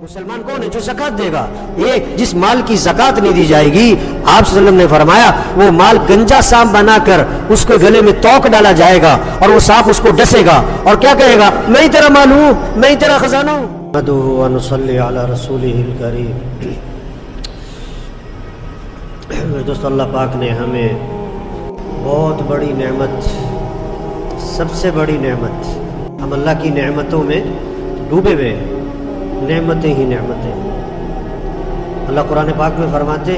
مسلمان کون ہے؟ جو زکات دے گا۔ ایک جس مال کی زکات نہیں دی جائے گی، آپ صلی اللہ علیہ وسلم نے فرمایا وہ مال گنجا سانپ بنا کر اس کے گلے میں توق ڈالا جائے گا اور وہ سانپ اس کو ڈسے گا اور کیا کہے گا؟ میں ہی تیرا مال ہوں، میں ہی تیرا خزانہ ہوں۔ نحمدہ و نصلی علی رسولہ الکریم۔ دوست، اللہ پاک نے ہمیں بہت بڑی نعمت، سب سے بڑی نعمت، ہم اللہ کی نعمتوں میں ڈوبے ہوئے ہیں، نعمتیں ہی نعمتیں۔ اللہ قرآن پاک میں فرماتے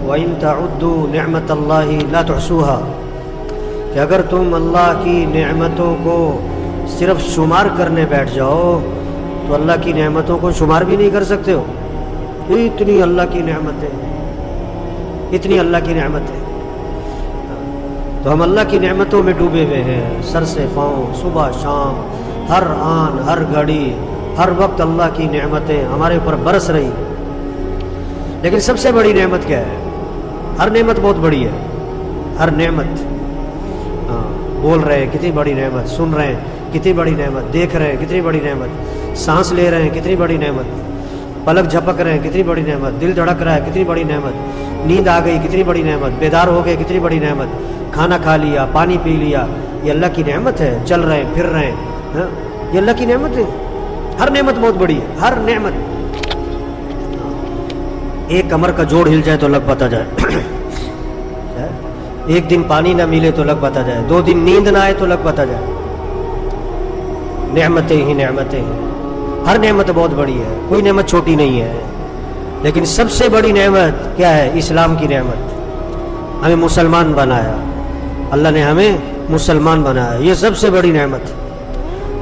وَإِن تَعُدُّوا نِعْمَةَ اللَّهِ لَا تُحْصُوهَا، کہ اگر تم اللہ کی نعمتوں کو صرف شمار کرنے بیٹھ جاؤ تو اللہ کی نعمتوں کو شمار بھی نہیں کر سکتے ہو۔ اتنی اللہ کی نعمتیں، اتنی اللہ کی نعمتیں، تو ہم اللہ کی نعمتوں میں ڈوبے ہوئے ہیں، سر سے پاؤں، صبح شام، ہر آن ہر گھڑی ہر وقت اللہ کی نعمتیں ہمارے اوپر برس رہی ہیں۔ لیکن سب سے بڑی نعمت کیا ہے؟ ہر نعمت بہت بڑی ہے، ہر نعمت، بول رہے ہیں کتنی بڑی نعمت، سن رہے ہیں کتنی بڑی نعمت، دیکھ رہے ہیں کتنی بڑی نعمت، سانس لے رہے ہیں کتنی بڑی نعمت، پلک جھپک رہے ہیں کتنی بڑی نعمت، دل دھڑک رہا ہے کتنی بڑی نعمت، نیند آ گئی کتنی بڑی نعمت، بیدار ہو گئے کتنی بڑی نعمت، کھانا کھا لیا، پانی پی لیا، یہ اللہ کی نعمت ہے۔ چل رہے ہیں پھر رہے ہیں، یہ اللہ کی نعمت ہے۔ ہر نعمت بہت بڑی ہے، ہر نعمت۔ ایک کمر کا جوڑ ہل جائے تو لگ پتہ جائے، ایک دن پانی نہ ملے تو لگ پتہ جائے، 2 دن نیند نہ آئے تو لگ پتہ جائے۔ نعمتیں ہی نعمتیں ہیں، ہر نعمت بہت بڑی ہے، کوئی نعمت چھوٹی نہیں ہے۔ لیکن سب سے بڑی نعمت کیا ہے؟ اسلام کی نعمت۔ ہمیں مسلمان بنایا، اللہ نے ہمیں مسلمان بنایا، یہ سب سے بڑی نعمت۔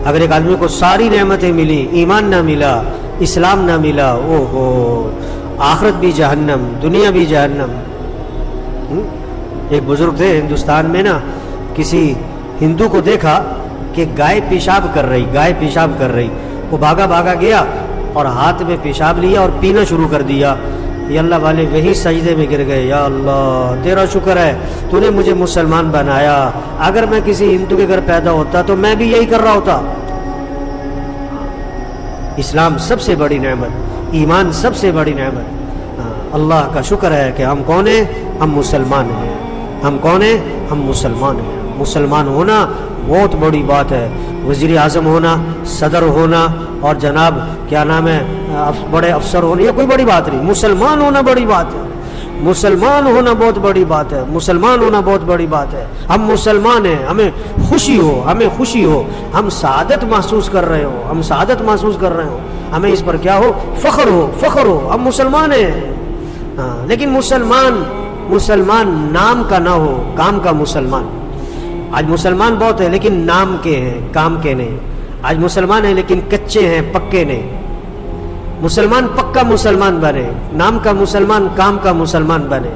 اگر ایک آدمی کو ساری نعمتیں ملی، ایمان نہ ملا، اسلام نہ ملا، اوہو، آخرت بھی جہنم، دنیا بھی جہنم۔ ایک بزرگ تھے ہندوستان میں نا، کسی ہندو کو دیکھا کہ گائے پیشاب کر رہی، گائے پیشاب کر رہی، وہ بھاگا بھاگا گیا اور ہاتھ میں پیشاب لیا اور پینا شروع کر دیا۔ یہ اللہ والے وہی سجدے میں گر گئے، یا اللہ تیرا شکر ہے تو نے مجھے مسلمان بنایا، اگر میں کسی ہندو کے گھر پیدا ہوتا تو میں بھی یہی کر رہا ہوتا۔ اسلام سب سے بڑی نعمت، ایمان سب سے بڑی نعمت۔ اللہ کا شکر ہے کہ ہم کون ہیں؟ ہم مسلمان ہیں۔ ہم کون ہیں؟ ہم مسلمان ہیں۔ مسلمان ہونا بہت بڑی بات ہے۔ وزیر اعظم ہونا، صدر ہونا اور جناب کیا نام ہے بڑے افسر ہونا، یہ کوئی بڑی بات نہیں۔ مسلمان ہونا بڑی بات ہے، مسلمان ہونا بہت بڑی بات ہے، مسلمان ہونا بہت بڑی بات ہے۔ ہم مسلمان ہیں، ہمیں خوشی ہو، ہمیں خوشی ہو، ہم سعادت محسوس کر رہے ہو، ہم سعادت محسوس کر رہے ہو، ہمیں اس پر کیا ہو؟ فخر ہو، فخر ہو، ہم مسلمان ہیں۔ لیکن مسلمان نام کا نہ ہو، کام کا مسلمان۔ آج مسلمان بہت ہے لیکن نام کے ہیں، کام کے نہیں۔ آج مسلمان ہیں لیکن کچے ہیں، پکے نہیں۔ مسلمان پکا مسلمان بنے، نام کا مسلمان، کام کا مسلمان بنے۔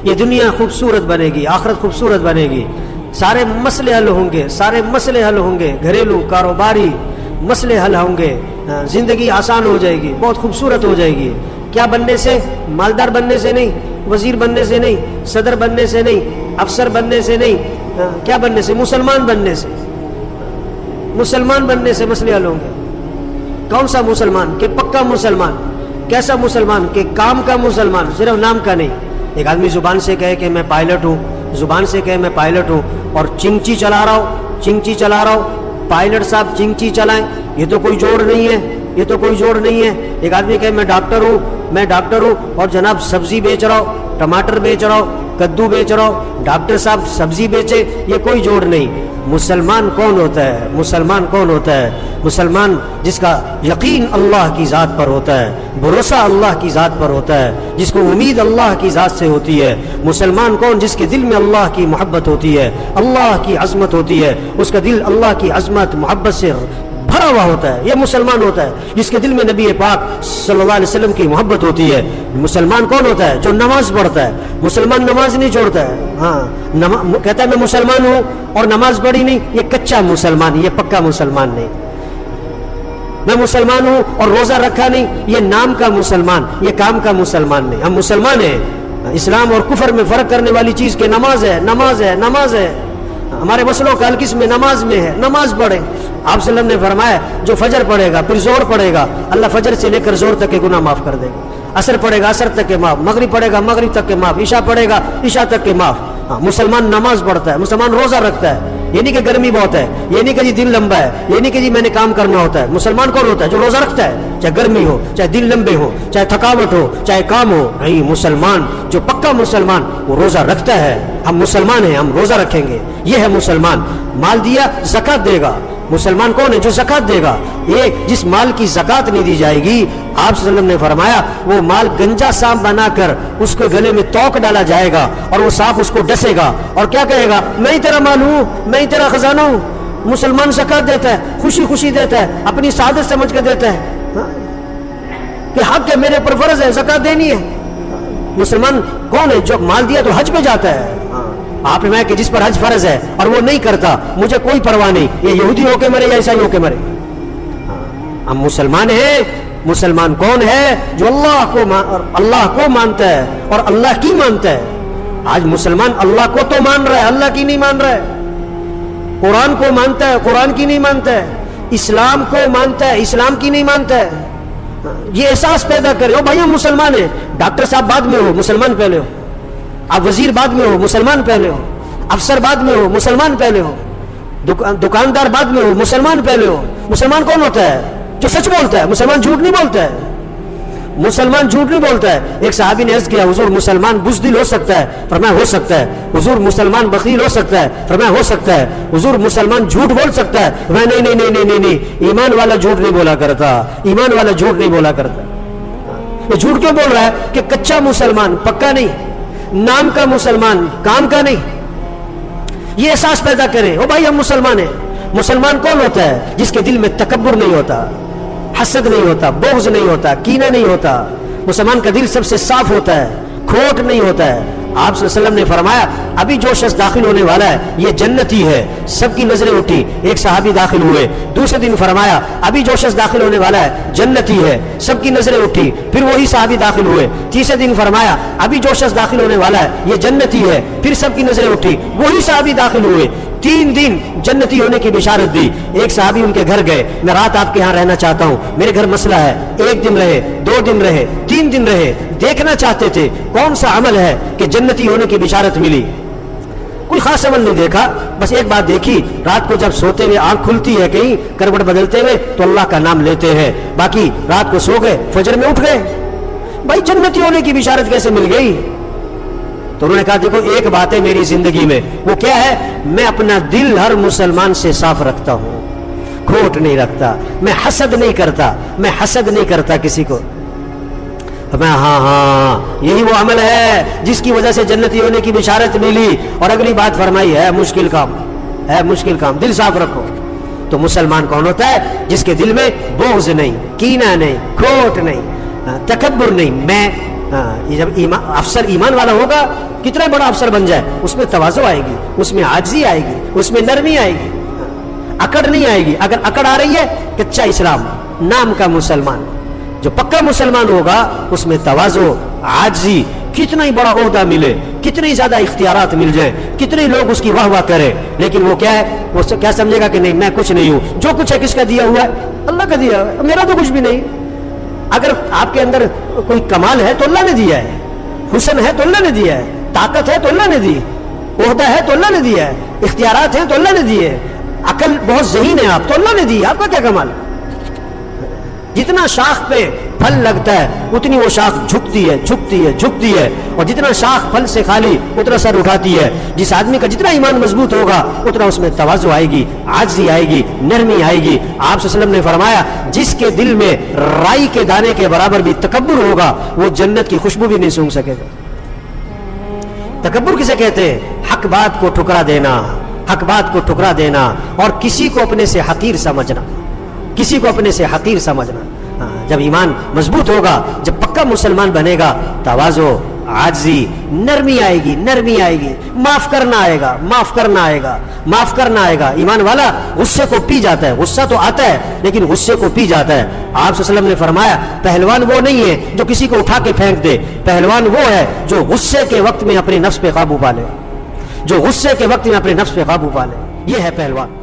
یہ دنیا خوبصورت بنے گی، آخرت خوبصورت بنے گی، سارے مسئلے حل ہوں گے، سارے مسئلے حل ہوں گے، گھریلو کاروباری مسئلے حل ہوں گے، زندگی آسان ہو جائے گی، بہت خوبصورت ہو جائے گی۔ کیا بننے سے؟ مالدار بننے سے نہیں، وزیر بننے سے نہیں، صدر بننے سے نہیں، افسر بننے سے نہیں، کیا بننے سے؟ مسلمان بننے سے۔ مسلمان بننے سے مسئلے حل ہوں گے۔ کون سا مسلمان؟ کہ پکا مسلمان۔ کیسا مسلمان؟ کہ کام کا مسلمان، صرف نام کا نہیں۔ ایک آدمی زبان سے کہے کہ میں پائلٹ ہوں، زبان سے کہے میں پائلٹ ہوں اور چنگچی چلا رہا ہوں، چنگچی چلا رہا ہوں، پائلٹ صاحب چنگچی چلائیں، یہ تو کوئی جوڑ نہیں ہے، یہ تو کوئی جوڑ نہیں ہے۔ ایک آدمی کہے میں ڈاکٹر ہوں، میں ڈاکٹر ہوں اور جناب سبزی بیچ رہا ہوں، ٹماٹر بیچ رہا ہوں، کدو بیچ رہا ہوں، ڈاکٹر صاحب سبزی بیچے، یہ کوئی جوڑ نہیں۔ مسلمان کون ہوتا ہے؟ مسلمان کون ہوتا ہے؟ مسلمان جس کا یقین اللہ کی ذات پر ہوتا ہے، بھروسہ اللہ کی ذات پر ہوتا ہے، جس کو امید اللہ کی ذات سے ہوتی ہے۔ مسلمان کون؟ جس کے دل میں اللہ کی محبت ہوتی ہے، اللہ کی عظمت ہوتی ہے، اس کا دل اللہ کی عظمت محبت سے بھرا ہوا ہوتا ہے، یہ مسلمان ہوتا ہے۔ جس کے دل میں نبی پاک صلی اللہ علیہ وسلم کی محبت ہوتی ہے۔ مسلمان کون ہوتا ہے؟ جو نماز پڑھتا ہے۔ مسلمان نماز نہیں چھوڑتا ہے، کہتا ہے میں مسلمان ہوں اور نماز پڑھی نہیں، یہ کچا مسلمان، یہ پکا مسلمان نہیں۔ میں مسلمان ہوں اور روزہ رکھا نہیں، یہ نام کا مسلمان، یہ کام کا مسلمان نہیں۔ ہم مسلمان ہیں۔ اسلام اور کفر میں فرق کرنے والی چیز کہ نماز ہے، نماز ہے، نماز ہے۔ ہمارے مسئلوں کا حل کس میں؟ نماز میں ہے. نماز پڑھے. آپ صلی اللہ علیہ وسلم نے فرمایا جو فجر پڑھے گا پھر زور پڑھے گا اللہ فجر سے لے کر زور تک کے گناہ معاف کر دے گا. عصر پڑھے گا عصر تک کے معاف. مغرب پڑھے گا مغرب تک کے معاف. عشاء پڑھے گا عشاء تک کے معاف. مسلمان نماز پڑھتا ہے, مسلمان روزہ رکھتا ہے. یہ نہیں کہ گرمی بہت ہے, یہ نہیں کہ جی دن لمبا ہے, یہ نہیں کہ جی میں نے کام کرنا ہوتا ہے. مسلمان کون ہوتا ہے؟ جو روزہ رکھتا ہے, چاہے گرمی ہو, چاہے دن لمبے ہو, چاہے تھکاوٹ ہو, چاہے کام ہو. نہیں, مسلمان جو پکا مسلمان وہ روزہ رکھتا ہے. ہم مسلمان ہیں, ہم روزہ رکھیں گے. یہ ہے مسلمان. مال دیا زکات دے گا. مسلمان کون ہے؟ جو زکات دے گا. ایک جس مال کی زکات نہیں دی جائے گی, آپ صلی اللہ علیہ وسلم نے فرمایا وہ مال گنجا سانپ بنا کر اس کے گلے میں توق ڈالا جائے گا اور وہ سانپ اس کو ڈسے گا اور کیا کہے گا؟ میں ہی تیرا مال ہوں, میں ہی تیرا خزانہ ہوں. مسلمان زکات دیتا ہے, خوشی خوشی دیتا ہے, اپنی سعادت سمجھ کر دیتا ہے کہ حق ہے, میرے پر فرض ہے, زکات دینی ہے. مسلمان کون ہے؟ جو مال دیا تو حج پہ جاتا ہے. آپ نے کہ جس پر حج فرض ہے اور وہ نہیں کرتا, مجھے کوئی پرواہ نہیں, یہ یہودی ہو کے مرے یا عیسائی ہو کے مرے. ہم مسلمان ہیں. مسلمان کون ہے؟ جو اللہ کو مانتا ہے اور اللہ کی مانتا ہے. آج مسلمان اللہ کو تو مان رہا ہے, اللہ کی نہیں مان رہا ہے. قرآن کو مانتا ہے, قرآن کی نہیں مانتا ہے. اسلام کو مانتا ہے, اسلام کی نہیں مانتا ہے. یہ احساس پیدا کرے, او بھائی ہم مسلمان ہیں. ڈاکٹر صاحب بعد میں ہو, مسلمان پہلے ہو. آپ وزیر بعد میں ہو, مسلمان پہلے ہو. افسر بعد میں ہو, مسلمان پہلے ہو. دکاندار بعد میں ہو, مسلمان پہلے ہو. مسلمان کون ہوتا ہے؟ جو سچ بولتا ہے. مسلمان جھوٹ نہیں بولتا ہے. مسلمان جھوٹ نہیں بولتا ہے. ایک صحابی نے عرض کیا حضور مسلمان بزدل ہو سکتا ہے؟ فرمایا ہو سکتا ہے. حضور مسلمان بخیل ہو سکتا ہے؟ فرمایا ہو سکتا ہے. حضور مسلمان جھوٹ بول سکتا ہے؟ فرمایا نہیں نہیں نہیں نہیں نہیں, ایمان والا جھوٹ نہیں بولا کرتا, ایمان والا جھوٹ نہیں بولا کرتا. یہ جھوٹ کیوں بول رہا ہے؟ کہ کچا مسلمان, پکا نہیں, نام کا مسلمان, کام کا نہیں. یہ احساس پیدا کریں, او بھائی ہم مسلمان ہیں. مسلمان کون ہوتا ہے؟ جس کے دل میں تکبر نہیں ہوتا, حسد نہیں ہوتا, بغض نہیں ہوتا, کینہ نہیں ہوتا. مسلمان کا دل سب سے صاف ہوتا ہے, کھوٹ نہیں ہوتا ہے. آپ صلی اللہ علیہ وسلم نے فرمایا ابھی جو شخص داخل ہونے والا ہے یہ جنتی ہے. سب کی نظریں اٹھی, ایک صحابی داخل ہوئے. دوسرے دن فرمایا ابھی جو شخص داخل ہونے والا ہے جنتی ہے. سب کی نظریں اٹھی, پھر وہی صحابی داخل ہوئے. تیسرے دن فرمایا ابھی جو شخص داخل ہونے والا ہے یہ جنتی ہے. پھر سب کی نظریں اٹھی, وہی صحابی داخل ہوئے. 3 دن جنتی ہونے کی بشارت دی. ایک صحابی ان کے گھر گئے, میں رات آپ کے ہاں رہنا چاہتا ہوں, میرے گھر مسئلہ ہے. 1 دن رہے, 2 دن رہے, 3 دن رہے. دیکھنا چاہتے تھے کون سا عمل ہے کہ جنتی ہونے کی بشارت ملی. کوئی خاص عمل نہیں دیکھا, بس ایک بات دیکھی, رات کو جب سوتے ہوئے آنکھ کھلتی ہے کہیں کروٹ بدلتے ہوئے تو اللہ کا نام لیتے ہیں. باقی رات کو سو گئے, فجر میں اٹھ گئے. بھائی جنتی ہونے کی بشارت کیسے مل گئی؟ تو انہوں نے کہا دیکھو ایک بات ہے میری زندگی میں, وہ کیا ہے؟ میں اپنا دل ہر مسلمان سے صاف رکھتا ہوں, کھوٹ نہیں رکھتا. میں حسد نہیں کرتا, میں حسد نہیں کرتا کسی کو. میں ہاں یہی وہ عمل ہے جس کی وجہ سے جنتی ہونے کی بشارت ملی. اور اگلی بات فرمائی ہے مشکل کام ہے, مشکل کام, دل صاف رکھو. تو مسلمان کون ہوتا ہے؟ جس کے دل میں بغض نہیں, کینہ نہیں, کھوٹ نہیں, تکبر نہیں. میں جب افسر ایمان والا ہوگا, کتنا بڑا افسر بن جائے, اس میں تواضع آئے گی, اس میں عاجزی آئے گی, اس میں نرمی آئے گی, اکڑ نہیں آئے گی. اگر اکڑ آ رہی ہے کچا اسلام, نام کا مسلمان. جو پکا مسلمان ہوگا اس میں تواضع, عاجزی, کتنا ہی بڑا عہدہ ملے, کتنے زیادہ اختیارات مل جائیں, کتنے لوگ اس کی واہ واہ کریں, لیکن وہ کیا ہے؟ وہ کیا سمجھے گا کہ نہیں میں کچھ نہیں ہوں. جو کچھ ہے کس کا دیا ہوا ہے؟ اللہ کا دیا ہوا ہے, میرا تو کچھ بھی نہیں. اگر آپ کے اندر کوئی کمال ہے تو اللہ نے دیا ہے, حسن ہے تو اللہ نے دیا ہے, طاقت ہے تو اللہ نے دی, عہدہ ہے تو اللہ نے دیا ہے, اختیارات ہیں تو اللہ نے دیے, عقل بہت ذہین ہے آپ تو اللہ نے دی, آپ کا کیا کمال؟ جتنا شاخ پہ پھل لگتا ہے اتنی وہ شاخ جھکتی ہے, جھکتی ہے, جھکتی ہے, اور جتنا شاخ پھل سے خالی اتنا سر اٹھاتی ہے. جس آدمی کا جتنا ایمان مضبوط ہوگا اتنا اس میں تواضع آئے گی, عاجزی آئے گی, نرمی آئے گی. آپ صلی اللہ علیہ وسلم نے فرمایا جس کے دل میں رائی کے دانے کے برابر بھی تکبر ہوگا وہ جنت کی خوشبو بھی نہیں سونگھ سکے گا. تکبر کسے کہتے ہیں؟ حق بات کو ٹھکرا دینا, حق بات کو ٹھکرا دینا, اور کسی کو اپنے سے حقیر سمجھنا, کسی کو اپنے سے حقیر سمجھنا. جب ایمان مضبوط ہوگا, جب پکا مسلمان بنے گا, تواضع, عاجزی, نرمی آئے گی, نرمی آئے گی, معاف کرنا آئے گا, معاف کرنا آئے گا, معاف کرنا آئے گا. ایمان والا غصے کو پی جاتا ہے, غصہ تو آتا ہے لیکن غصے کو پی جاتا ہے. آپ صلی اللہ علیہ وسلم نے فرمایا پہلوان وہ نہیں ہے جو کسی کو اٹھا کے پھینک دے, پہلوان وہ ہے جو غصے کے وقت میں اپنے نفس پہ قابو پا لے. جو غصے کے وقت میں اپنے نفس پہ قابو پا لے، یہ ہے پہلوان۔